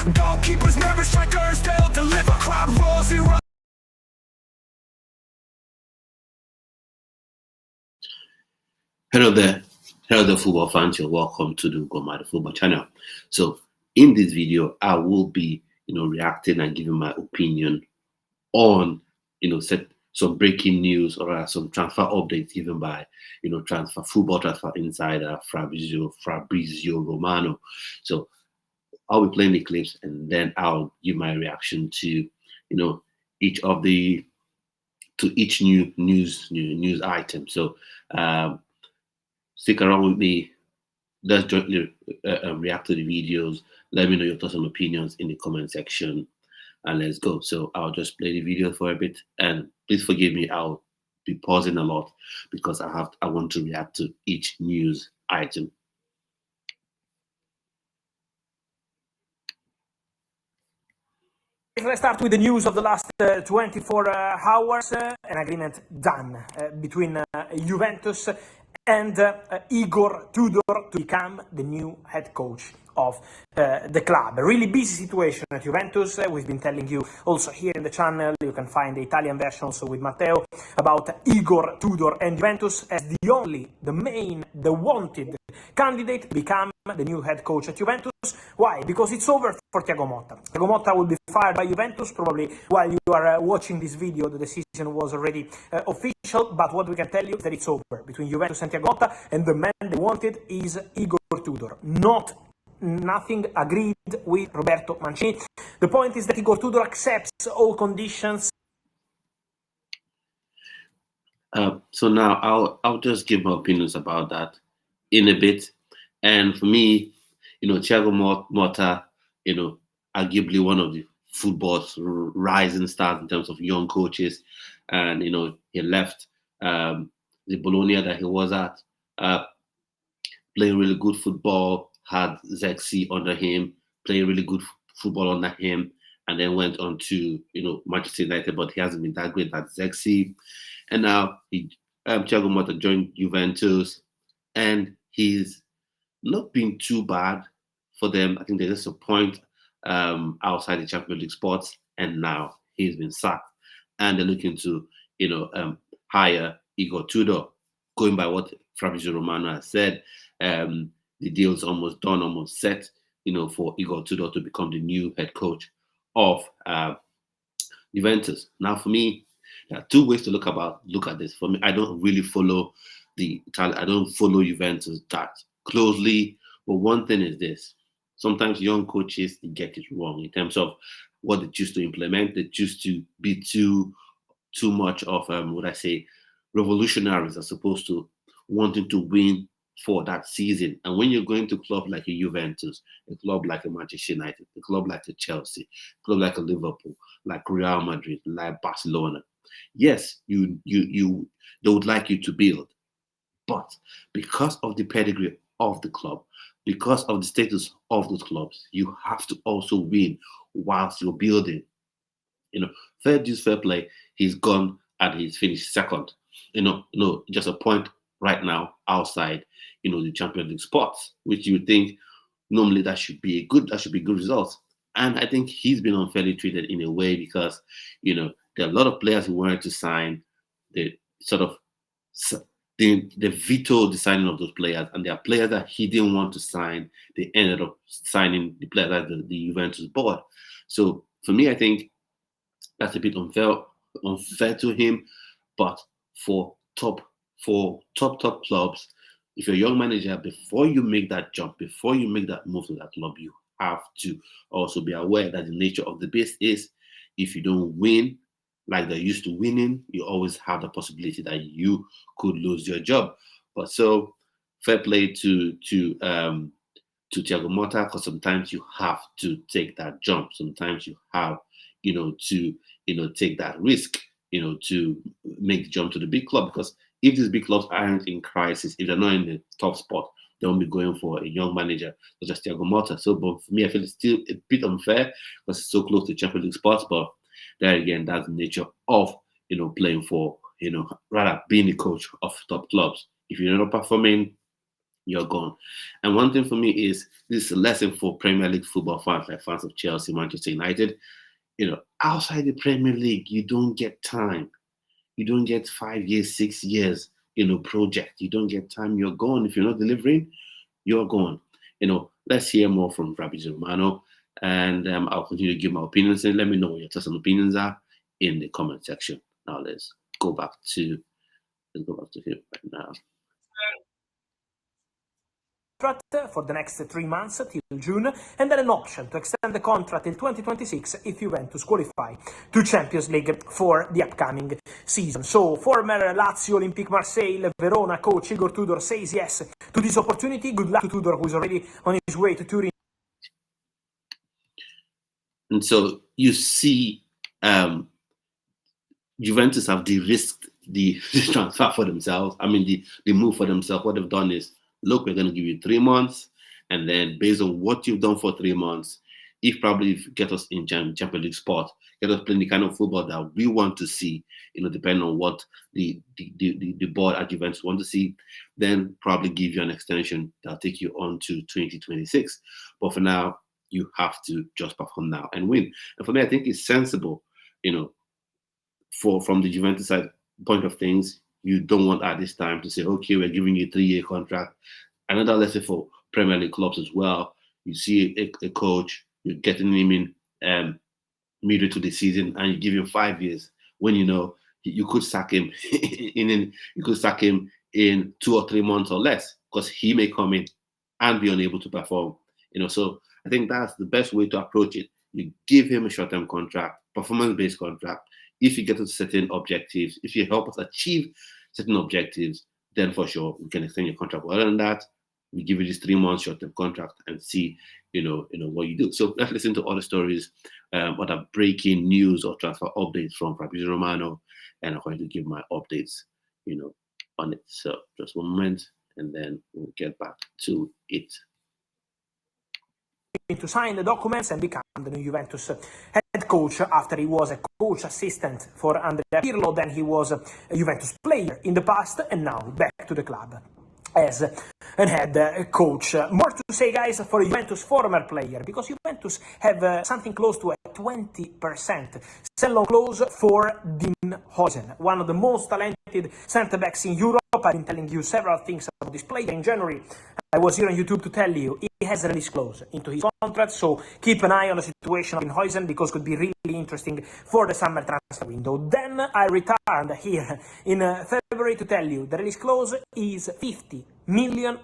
Goalkeepers, never strikers, they'll deliver. Crowd roars, we run. Hello there, football fans. You're welcome to the Goma, the football channel. So, in this video, I will be, reacting and giving my opinion on, some breaking news or some transfer updates given by, Football Transfer Insider Fabrizio Romano. So, I'll be playing the clips and then I'll give my reaction to, each new news item. So, stick around with me. Let's jointly react to the videos. Let me know your thoughts and opinions in the comment section, and let's go. So I'll just play the video for a bit, and please forgive me. I'll be pausing a lot because I want to react to each news item. Let's start with the news of the last 24 hours. An agreement done between Juventus and Igor Tudor to become the new head coach of the club. A really busy situation at Juventus. We've been telling you also here in the channel. You can find the Italian version also with Matteo about Igor Tudor and Juventus as the wanted candidate to become the new head coach at Juventus. Why? Because it's over for Thiago Motta. Thiago Motta will be fired by Juventus probably while you are watching this video. The decision was already official, but what we can tell you is that it's over between Juventus and Thiago Motta, and the man they wanted is Igor Tudor, nothing agreed with Roberto Mancini. The point is that Igor Tudor accepts all conditions. So now I'll just give my opinions about that in a bit. And for me, Thiago Motta, arguably one of the football's rising stars in terms of young coaches, and he left the Bologna that he was at, playing really good football, had Cenre under him, playing really good football under him, and then went on to Manchester United, but he hasn't been that great at Cenre. And now Thiago Motta joined Juventus, and he's not been too bad for them. I think there's just a point outside the Champions League spots, and now he's been sacked, and they're looking to hire Igor Tudor. Going by what Fabrizio Romano has said, the deal's almost done, almost set, for Igor Tudor to become the new head coach of Juventus. Now, for me, there are two ways to look at this. For me, I don't really follow I don't follow Juventus that closely. But one thing is this: sometimes young coaches get it wrong in terms of what they choose to implement. They choose to be too much of revolutionaries as opposed to wanting to win for that season. And when you're going to a club like a Juventus, a club like a Manchester United, a club like a Chelsea, a club like a Liverpool, like Real Madrid, like Barcelona, yes, they would like you to build. But because of the pedigree of the club, because of the status of those clubs, you have to also win whilst you're building. Fair dues, fair play. He's gone and he's finished second. Just a point right now outside, the Champions League spots, which you would think normally that should be good results. And I think he's been unfairly treated in a way because, there are a lot of players who wanted to sign. They vetoed the signing of those players, and there are players that he didn't want to sign. They ended up signing the players at the Juventus board. So for me, I think that's a bit unfair to him. But for top clubs, if you're a young manager, before you make that jump, before you make that move to that club, you have to also be aware that the nature of the beast is, if you don't win like they're used to winning, you always have the possibility that you could lose your job. But so fair play to Thiago Motta, because sometimes you have to take that jump. Sometimes you have to take that risk to make the jump to the big club, because if these big clubs aren't in crisis, if they're not in the top spot, they won't be going for a young manager such as Thiago Motta. So, but for me, I feel it's still a bit unfair because it's so close to Champions League spots. But there again, that's the nature of playing for rather being the coach of top clubs. If you're not performing, you're gone. And one thing for me is this is a lesson for Premier League football fans, like fans of Chelsea, Manchester United. Outside the Premier League, you don't get time. You don't get 5 years, 6 years, project. You don't get time. You're gone. If you're not delivering, you're gone. Let's hear more from Fabrizio Romano, and I'll continue to give my opinions. And let me know what your thoughts and opinions are in the comment section. Now let's go back to him right now. For the next 3 months till June, and then an option to extend the contract till 2026 if Juventus qualify to Champions League for the upcoming season. So former Lazio, Olympique Marseille, Verona coach Igor Tudor says yes to this opportunity. Good luck to Tudor, who is already on his way to Turin. And so you see Juventus have de-risked the transfer for themselves. I mean, the move for themselves. What they've done is, look, we're going to give you 3 months, and then based on what you've done for 3 months, if you get us in Champions League spot, get us playing the kind of football that we want to see, depending on what the board at Juventus want to see, then probably give you an extension that'll take you on to 2026. But for now, you have to just perform now and win. And for me, I think it's sensible, from the Juventus side point of things. You don't want at this time to say, okay, we're giving you a 3-year contract. Another lesson for Premier League clubs as well. You see a coach, you're getting him in midway to the season, and you give him 5 years when you could sack him in 2 or 3 months or less, because he may come in and be unable to perform. So I think that's the best way to approach it. You give him a short-term contract, performance-based contract. If you get to certain objectives, if you help us achieve certain objectives, then for sure we can extend your contract. Other than that, we give you this 3 months short-term contract and see, what you do. So let's listen to other stories, other breaking news or transfer updates from Fabrizio Romano, and I'm going to give my updates, on it. So just one moment, and then we'll get back to it. To sign the documents and become the new Juventus head coach after he was a coach assistant for Andrea Pirlo. Then he was a Juventus player in the past, and now back to the club as an head coach. More to say, guys, for a Juventus former player, because Juventus have something close to a 20% sell-on clause for Dean Huijsen, one of the most talented centre-backs in Europe. I've been telling you several things about this player. In January, I was here on YouTube to tell you he has a release clause into his contract, so keep an eye on the situation of Huijsen, because it could be really interesting for the summer transfer window. Then I returned here in February to tell you the release clause is £50 million.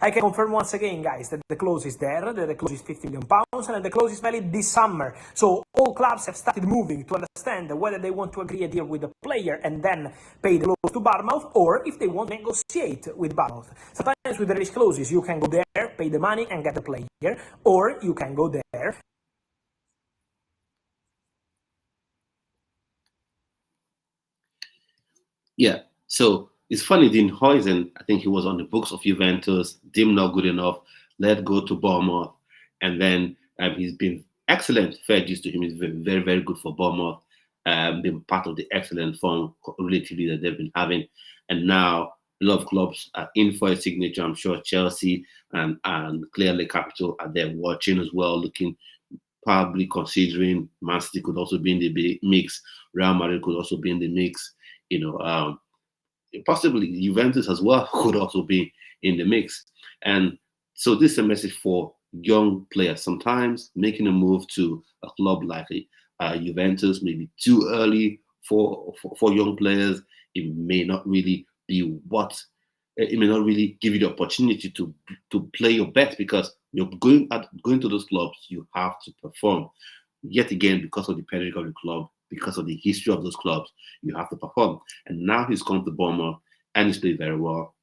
I can confirm once again, guys, that the clause is there, that the clause is £50 million, and the clause is valid this summer. So all clubs have started moving to understand whether they want to agree a deal with the player and then pay the clause to Bournemouth, or if they want to negotiate with Bournemouth. Sometimes with the release clauses, you can go there, pay the money and get the player, or you can go there. Yeah, so it's funny, Dean Huijsen, I think he was on the books of Juventus, deemed not good enough, let go to Bournemouth, and then he's been excellent. Fair dues to him, he's been very, very good for Bournemouth, been part of the excellent form relatively that they've been having, and now a lot of clubs are in for a signature. I'm sure Chelsea and clearly Capital are there watching as well, looking, probably considering. Man City could also be in the mix, Real Madrid could also be in the mix, possibly Juventus as well could also be in the mix. And so this is a message for young players. Sometimes making a move to a club like Juventus may be too early for young players. It may not really be it may not really give you the opportunity to play your best, because you're going to those clubs, you have to perform. Yet again, because of the pedigree of the club, because of the history of those clubs, you have to perform. And now he's come to Bournemouth and he's played very well.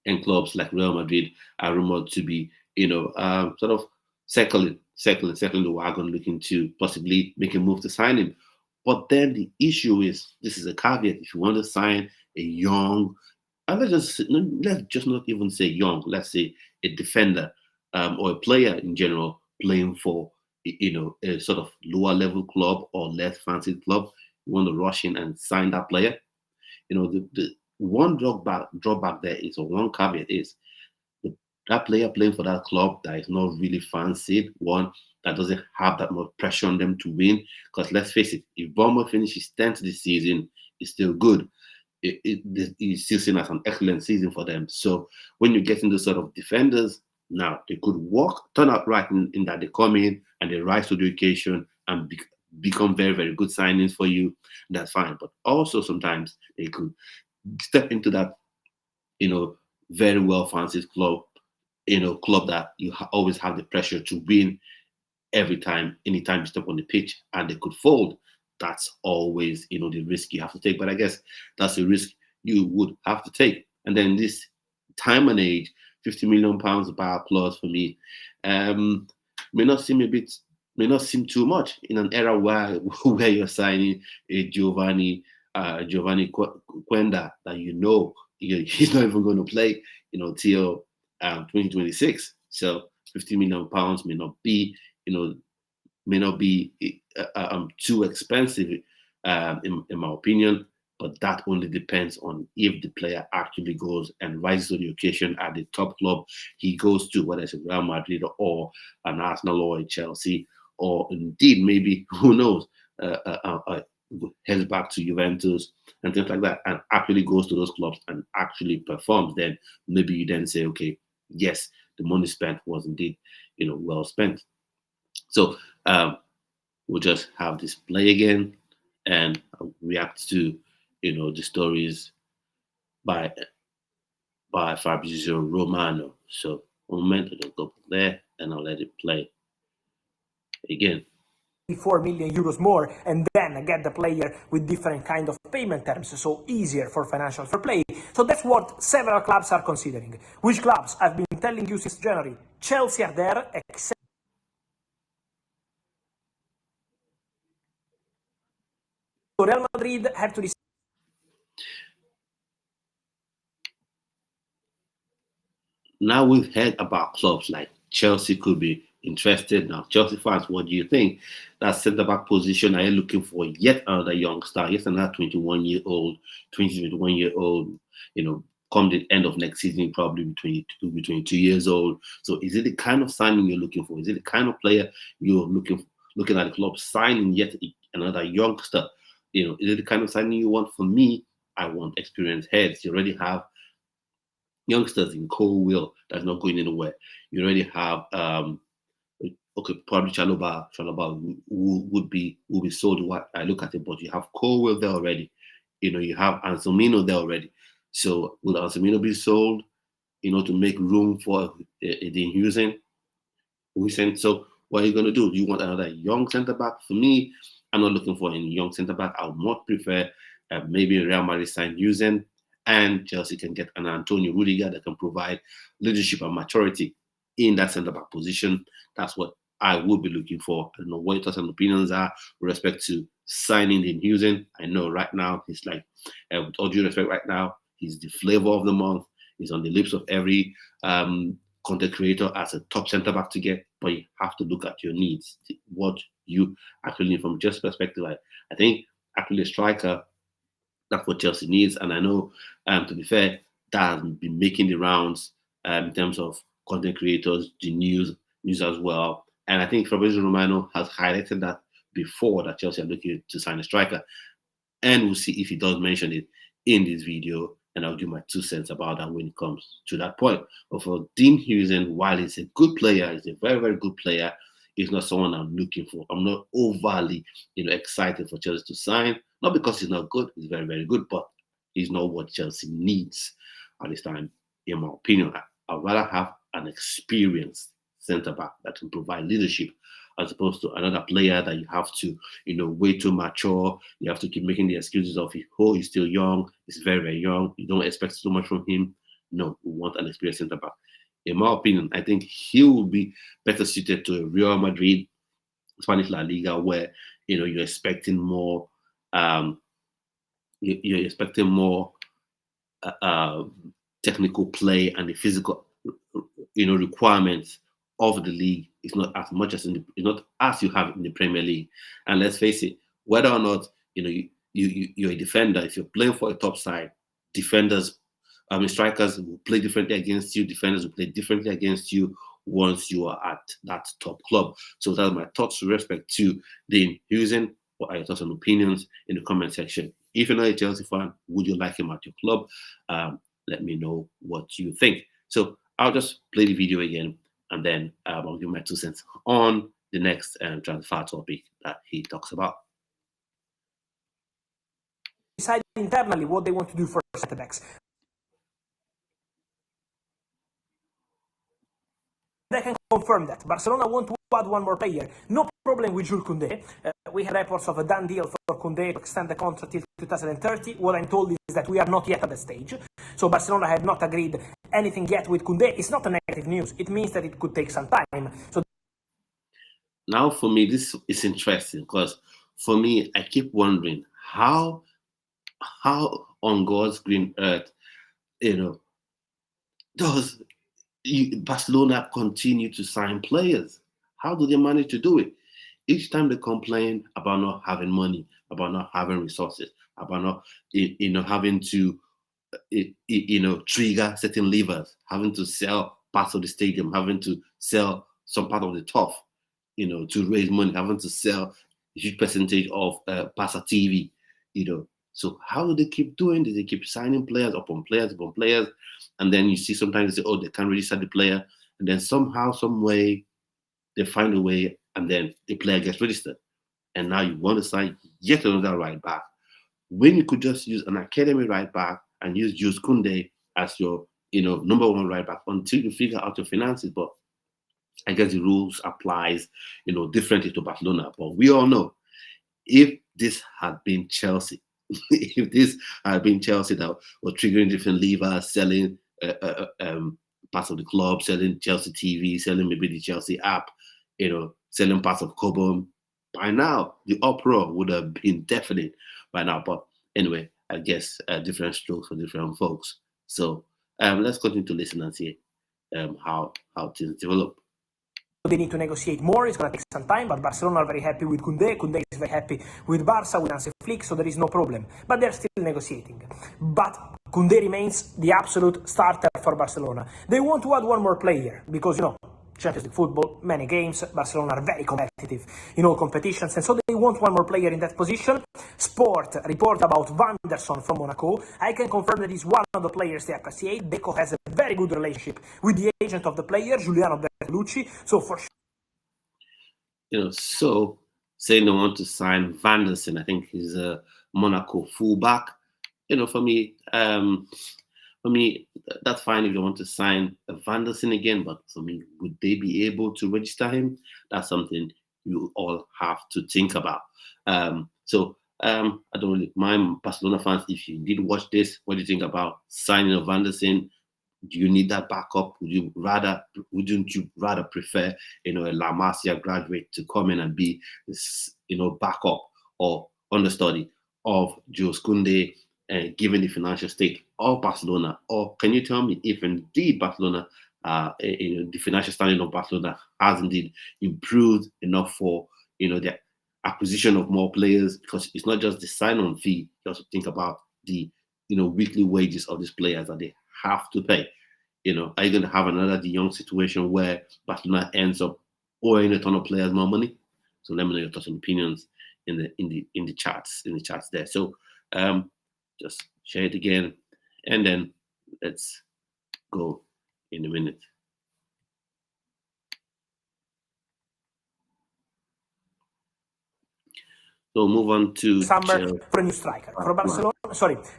And clubs like Real Madrid are rumored to be, sort of circling the wagon, looking to possibly make a move to sign him. But then the issue is, this is a caveat: if you want to sign a young, let's just not even say young, let's say a defender or a player in general playing for a sort of lower level club or less fancy club, you want to rush in and sign that player. The one drawback there is, or one caveat is, that player playing for that club that is not really fancied, one that doesn't have that much pressure on them to win. Because let's face it, if Bournemouth finishes 10th this season, it's still good. It's still seen as an excellent season for them. So when you get into sort of defenders, now they could turn out right in that they come in and they rise to the occasion and become very, very good signings for you. That's fine. But also sometimes they could step into that, very well fancied club, club that you always have the pressure to win every time, anytime you step on the pitch, and they could fold. That's always, the risk you have to take. But I guess that's a risk you would have to take. And then this time and age, £50 million buyout clause for me, may not seem too much in an era where you're signing a Giovanni Quenda that he's not even going to play, till 2026. So £50 million may not be too expensive, in my opinion. But that only depends on if the player actually goes and rises to the occasion at the top club he goes to, whether it's Real Madrid or an Arsenal or a Chelsea, or indeed maybe, who knows, heads back to Juventus and things like that, and actually goes to those clubs and actually performs. Then maybe you then say, okay, yes, the money spent was indeed, well spent. So we'll just have this play again and react to, the stories by Fabrizio Romano. So one moment, I'll just go there and I'll let it play again. 4 million euros more, and then get the player with different kind of payment terms, so easier for financial fair play. So that's what several clubs are considering. Which clubs? I've been telling you since January. Chelsea are there, except Real Madrid have to decide. Now we've heard about clubs like Chelsea could be interested. Now, Chelsea fans, what do you think? That centre-back position, are you looking for yet another youngster, yet another 21-year-old, come the end of next season, probably be 22 years old. So is it the kind of signing you're looking for? Is it the kind of player you're looking at the club signing yet another youngster? Is it the kind of signing you want? For me, I want experienced heads. You already have youngsters in Will that's not going anywhere. You already have probably Chalobah would be sold. What I look at it, but you have Will there already. You have Anselmino there already. So will Anselmino be sold? To make room for the Huijsen. So what are you going to do? Do you want another young centre back? For me, I'm not looking for any young centre back. I would more prefer maybe Real Madrid sign Huijsen, and Chelsea can get an Antonio Rudiger that can provide leadership and maturity in that centre back position. That's what I would be looking for. I don't know what your thoughts and opinions are with respect to signing in Huijsen. I know right now he's like, with all due respect, right now he's the flavor of the month. He's on the lips of every content creator as a top centre back to get. But you have to look at your needs, what you actually need from just perspective. I think actually a striker, that's what Chelsea needs. And I know, to be fair, that has been making the rounds in terms of content creators, the news as well. And I think Fabrizio Romano has highlighted that before, that Chelsea are looking to sign a striker. And we'll see if he does mention it in this video. And I'll give my 2 cents about that when it comes to that point. But for Dean Huijsen, while he's a good player, he's a very, very good player, he's not someone I'm looking for. I'm not overly, excited for Chelsea to sign. Not because he's not good, he's very, very good, but he's not what Chelsea needs at this time, in my opinion. I'd rather have an experienced centre-back that can provide leadership, as opposed to another player that you have to, way too mature. You have to keep making the excuses of, he's still young, he's very, very young. You don't expect so much from him. No, we want an experienced centre-back. In my opinion, I think he will be better suited to a Real Madrid, Spanish La Liga, where, you're expecting more, technical play, and the physical, requirements of the league is not as much as not as you have in the Premier League. And let's face it, whether or not you're a defender, if you're playing for a top side, defenders strikers will play differently against you. Defenders will play differently against you once you are at that top club. So that's my thoughts with respect to Dean Huijsen. What are your thoughts and opinions in the comment section? If you're not a Chelsea fan, would you like him at your club? Let me know what you think. So I'll just play the video again, and then I'll give my 2 cents on the next transfer topic that he talks about. Decide internally what they want to do for centre backs. I can confirm that Barcelona want to add one more player. No problem with Jules Koundé. We have reports of a done deal for Koundé to extend the contract till 2030. What I'm told is that we are not yet at that stage. So Barcelona have not agreed anything yet with Koundé. It's not a negative news. It means that it could take some time. So now for me, this is interesting because for me, I keep wondering how on God's green earth, does Barcelona continue to sign players? How do they manage to do it? Each time they complain about not having money, about not having resources, about not having to trigger certain levers, having to sell parts of the stadium, having to sell some part of the turf, to raise money, having to sell a huge percentage of Barca TV, So how do they keep doing this? They keep signing players upon players upon players, and then you see sometimes they say, oh, they can't really sign the player, and then somehow, some way, they find a way, and then the player gets registered, and now you want to sign yet another right back when you could just use an academy right back and use Jules Koundé as your number one right back until you figure out your finances. But I guess the rules applies differently to Barcelona. But we all know if this had been Chelsea. If this had been Chelsea that were triggering different levers, selling parts of the club, selling Chelsea TV, selling maybe the Chelsea app, selling parts of Cobham, by now the uproar would have been deafening by now. But anyway, I guess different strokes for different folks. So let's continue to listen and see how things develop. They need to negotiate more. It's going to take some time, but Barcelona are very happy with Koundé. Koundé is very happy with Barca, with Hansi Flick, so there is no problem. But they're still negotiating. But Koundé remains the absolute starter for Barcelona. They want to add one more player because, Champions League football, many games, Barcelona are very competitive in all competitions, and so they want one more player in that position. Sport report about Vanderson from Monaco. I can confirm that he's one of the players they appreciate. Deco has a very good relationship with the agent of the player, Giuliano Bertolucci, so for sure. So saying they want to sign Vanderson, I think he's a Monaco fullback. For me, that's fine if you want to sign Vanderson again, but for me, would they be able to register him? That's something you all have to think about. I don't really mind Barcelona fans. If you did watch this, what do you think about signing of Vanderson? Do you need that backup? Wouldn't you rather prefer, a La Masia graduate to come in and be this, backup or understudy of Jules Koundé, given the financial state of Barcelona? Or can you tell me if indeed Barcelona, the financial standing of Barcelona has indeed improved enough for, the acquisition of more players? Because it's not just the sign-on fee. You also think about the, weekly wages of these players that they have to pay. Are you going to have another De Jong situation where Barcelona ends up owing a ton of players more money? So let me know your thoughts and opinions in the chats there. So just share it again, and then let's go in a minute. So move on to summer for a new striker. For Barcelona,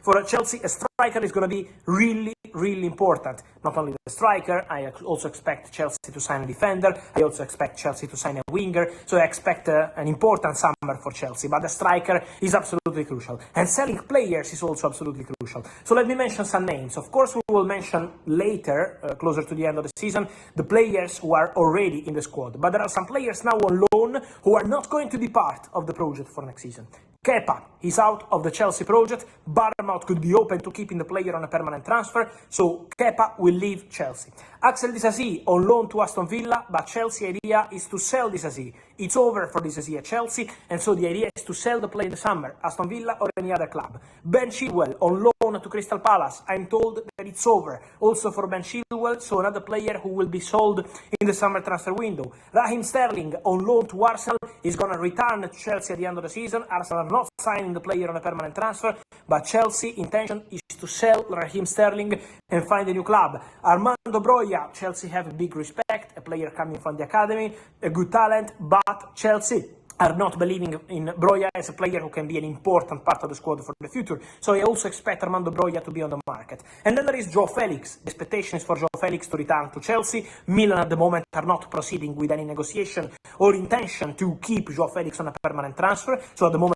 for Chelsea, a striker is going to be really, really important. Not only the striker, I also expect Chelsea to sign a defender. I also expect Chelsea to sign a winger. So I expect an important summer for Chelsea. But the striker is absolutely crucial. And selling players is also absolutely crucial. So let me mention some names. Of course, we will mention later, closer to the end of the season, the players who are already in the squad. But there are some players now on loan who are not going to be part of the project for next season. Kepa is out of the Chelsea project. Bournemouth could be open to keeping the player on a permanent transfer, so Kepa will leave Chelsea. Axel Disasi on loan to Aston Villa, but Chelsea idea is to sell Disasi. It's over for Disasi at Chelsea, and so the idea is to sell the player in the summer, Aston Villa or any other club. Ben Chilwell on loan to Crystal Palace. I'm told that it's over. Also for Ben Chilwell, so another player who will be sold in the summer transfer window. Raheem Sterling on loan to Arsenal is going to return to Chelsea at the end of the season. Arsenal are not signing the player on a permanent transfer, but Chelsea's intention is to sell Raheem Sterling and find a new club. Armando Broja, Chelsea have a big respect, a player coming from the academy, a good talent, but Chelsea are not believing in Broja as a player who can be an important part of the squad for the future. So I also expect Armando Broja to be on the market. And then there is Joe Felix. The expectation is for Joe Felix to return to Chelsea. Milan at the moment are not proceeding with any negotiation or intention to keep Joe Felix on a permanent transfer. So at the moment...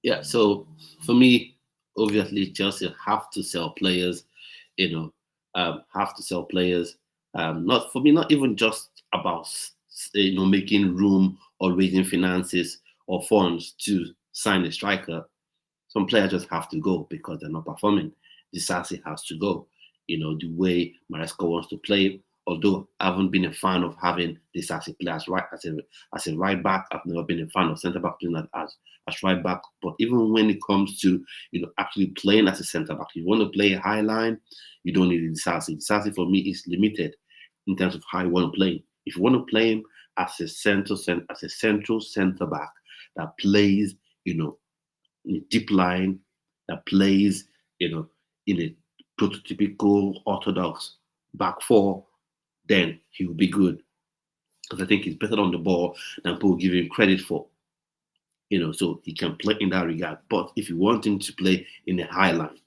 Yeah, so for me, obviously Chelsea have to sell players, have to sell players. Not for me, not even just about making room or raising finances or funds to sign a striker. Some players just have to go because they're not performing. Disasi has to go. The way Maresca wants to play. Although I haven't been a fan of having Disasi play as a right back, I've never been a fan of centre back playing as right back. But even when it comes to actually playing as a centre back, you want to play a high line, you don't need Disasi. Disasi for me is limited in terms of how you want to play him. If you want to play him as a central centre back that plays, in a deep line, that plays, in a prototypical orthodox back four, then he will be good. Because I think he's better on the ball than people give him credit for. So he can play in that regard. But if you want him to play in a high line,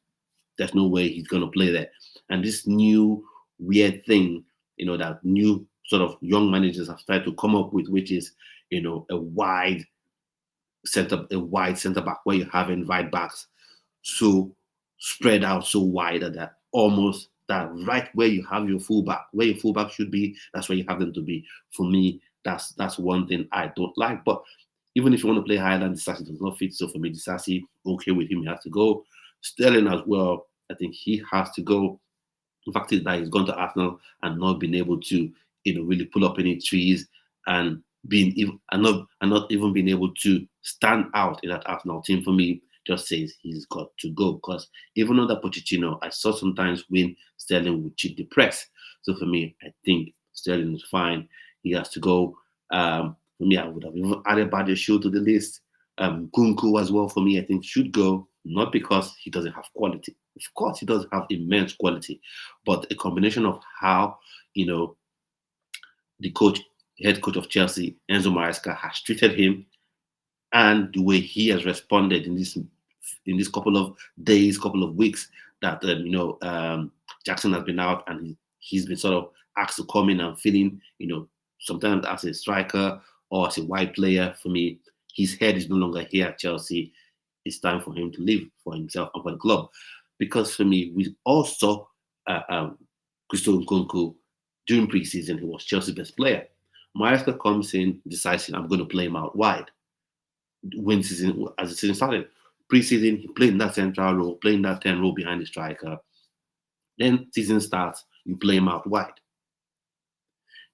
there's no way he's going to play there. And this new weird thing, that new sort of young managers have started to come up with, which is, a wide centre back where you're having right backs so spread out so wide that almost that right where you have your fullback, where your fullback should be, that's where you have them to be. For me, that's one thing I don't like. But even if you want to play higher than Disasi does not fit, so for me, Disasi, okay with him, he has to go. Sterling as well, I think he has to go. The fact is that he's gone to Arsenal and not been able to, really pull up any trees and not even being able to stand out in that Arsenal team, for me, just says he's got to go. Because even under Pochettino, I saw sometimes when Sterling would cheat the press. So for me, I think Sterling is fine. He has to go. For me, I would have even added Badiashile to the list. Kunku as well, for me, I think should go. Not because he doesn't have quality. Of course, he does have immense quality. But a combination of how, the head coach of Chelsea, Enzo Maresca, has treated him, and the way he has responded in this couple of days, couple of weeks that Jackson has been out, and he's been sort of asked to come in and fill in, sometimes as a striker or as a wide player. For me, his head is no longer here at Chelsea. It's time for him to leave for himself and for the club. Because for me, we also Christopher Nkunku during preseason, he was Chelsea's best player. Maresca comes in, decides I'm going to play him out wide. As the season started, preseason he played in that central role, playing that 10 role behind the striker. Then season starts, you play him out wide.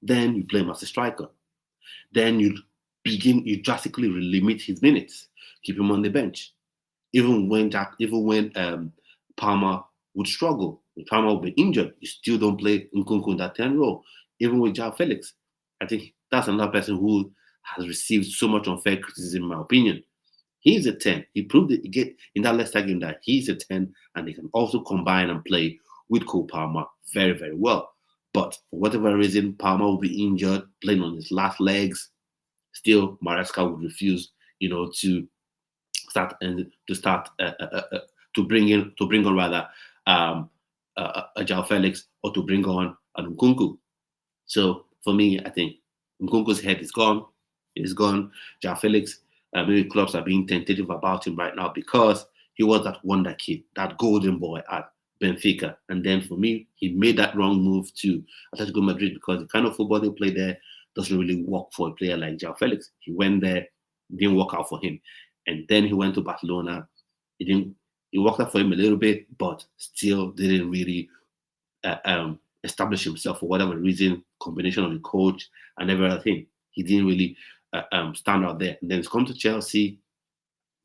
Then you play him as a striker. Then you drastically limit his minutes, keep him on the bench. Even when Palmer would struggle, if Palmer would be injured, you still don't play Nkunku in that 10 role. Even with João Felix, I think that's another person who has received so much unfair criticism, in my opinion. He's a 10. He proved it in that Leicester game that he's a 10, and he can also combine and play with Cole Palmer very, very well. But for whatever reason, Palmer will be injured, playing on his last legs. Still, Maresca would refuse, to bring on João Felix, or to bring on Nkunku. So for me, I think Nkunku's head is gone. It's gone. João Felix, maybe clubs are being tentative about him right now because he was that wonder kid, that golden boy at Benfica. And then for me, he made that wrong move to Atletico Madrid because the kind of football they play there doesn't really work for a player like João Felix. He went there, didn't work out for him. And then he went to Barcelona. It worked out for him a little bit, but still didn't really establish himself for whatever reason, combination of the coach and everything. He didn't really stand out there. And then he's come to Chelsea.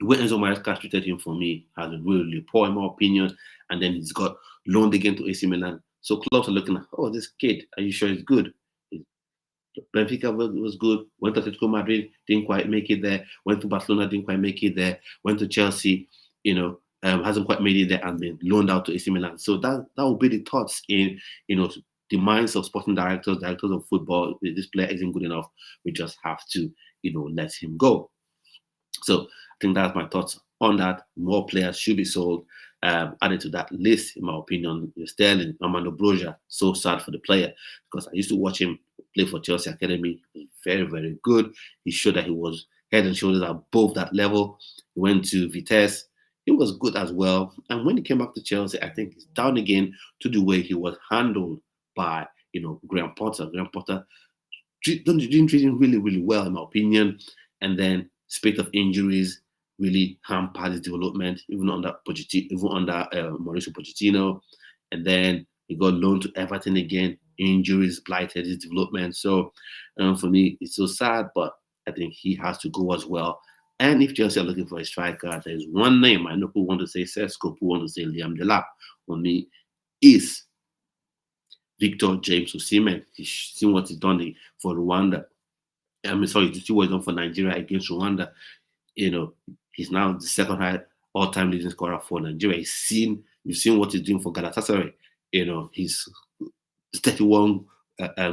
The way Enzo Maresca treated him for me has been really, really poor in my opinion. And then he's got loaned again to AC Milan. So clubs are looking at, oh, this kid, are you sure he's good? Benfica was good. Went to Atletico Madrid, didn't quite make it there. Went to Barcelona, didn't quite make it there. Went to Chelsea, hasn't quite made it there and been loaned out to AC Milan. So that will be the thoughts in, the minds of sporting directors of football. This player isn't good enough. We just have to, let him go. So I think that's my thoughts on that. More players should be sold. Added to that list, in my opinion, Sterling, Armando Broja. So sad for the player because I used to watch him play for Chelsea Academy. He was very, very good. He showed that he was head and shoulders above that level. He went to Vitesse. He was good as well. And when he came back to Chelsea, I think he's down again to the way he was handled by, Graham Potter. Graham Potter didn't treat him really, really well, in my opinion. And then spate of injuries really hampered his development, even under Mauricio Pochettino. And then he got loaned to Everton again. Injuries blighted his development. So for me, it's so sad, but I think he has to go as well. And if Chelsea are looking for a striker, there's one name. I know who want to say Sesko, who want to say Liam Delap. For me, is Victor James Osimhen. He's seen what he's done for Rwanda. To see what he's done for Nigeria against Rwanda. He's now the second high all-time leading scorer for Nigeria. You've seen what he's doing for Galatasaray. He's 31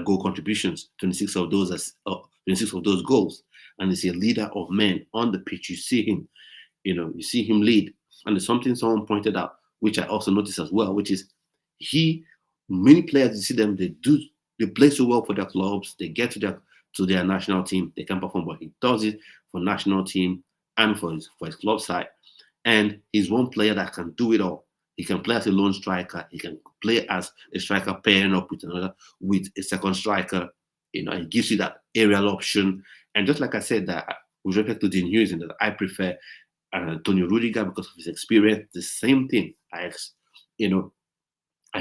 goal contributions, 26 of those goals, and he's a leader of men on the pitch. You see him lead, and there's something someone pointed out, which I also noticed as well, which is many players, you see them, they play so well for their clubs, they get to their national team, they can perform, but he does it for national team and for his club side. And he's one player that can do it all. He can play as a lone striker. He can play as a striker pairing up with a second striker. It gives you that aerial option. And just like I said, that with respect to Dean Huijsen, that I prefer Antonio Rudiger because of his experience. The same thing. I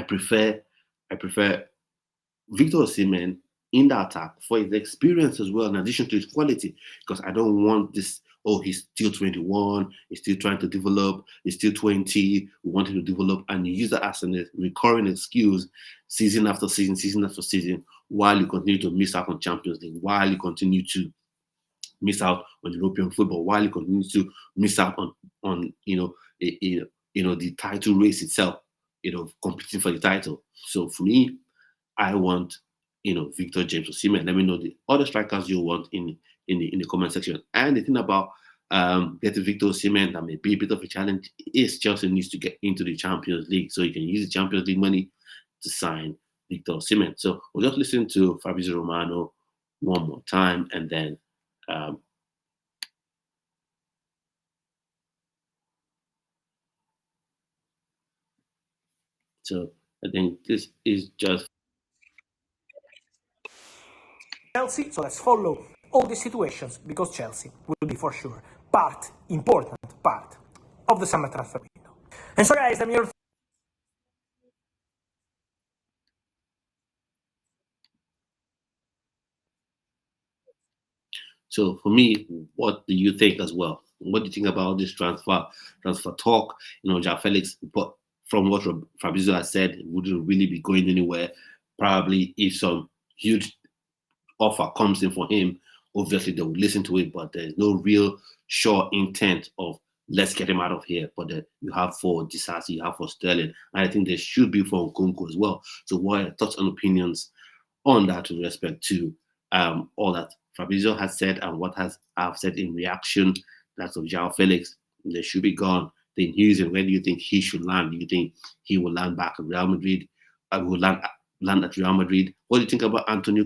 prefer Victor Osimhen in the attack for his experience as well, in addition to his quality, because I don't want this, he's still 21, he's still trying to develop, he's still 20, we want him to develop, and you use that as a recurring excuse season after season, while you continue to miss out on Champions League, while you continue to miss out on European football, while you continue to miss out on the title race itself, competing for the title. So for me, I want Victor James Osimhen. Let me know the other strikers you want in the comment section. And the thing about getting Victor Osimhen that may be a bit of a challenge is Chelsea needs to get into the Champions League, so you can use the Champions League money to sign Victor Osimhen. So we'll just listen to Fabrizio Romano one more time, and then so I think this is just Chelsea. So let's follow all the situations, because Chelsea will be for sure important part of the summer transfer window. And so guys, I'm your So for me, what do you think as well? What do you think about this transfer talk? João Felix, but from what Fabrizio has said, it wouldn't really be going anywhere. Probably if some huge offer comes in for him, obviously they will listen to it, but there's no real sure intent of let's get him out of here. But you have for Disasi, you have for Sterling, and I think there should be for Nkunku as well. So what are your thoughts and opinions on that with respect to all that Fabrizio has said and what I've said in reaction? That's of João Felix. They should be gone. Then Huijsen, where do you think he should land? Do you think he will land back at Real Madrid? Will land at Real Madrid? What do you think about Antonio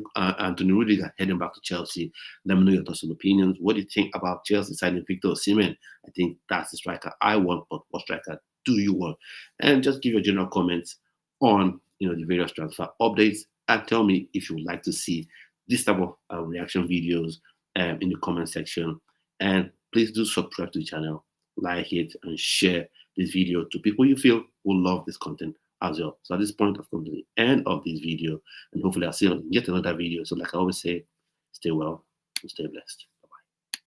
Rudiger heading back to Chelsea? Let me know your thoughts and opinions. What do you think about Chelsea signing Victor Osimhen? I think that's the striker I want, but what striker do you want? And just give your general comments on the various transfer updates, and tell me if you would like to see this type of reaction videos in the comment section. And please do subscribe to the channel, like it, and share this video to people you feel will love this content as well. So at this point, I've come to the end of this video, and hopefully I'll see you in yet another video. So like I always say, stay well and stay blessed.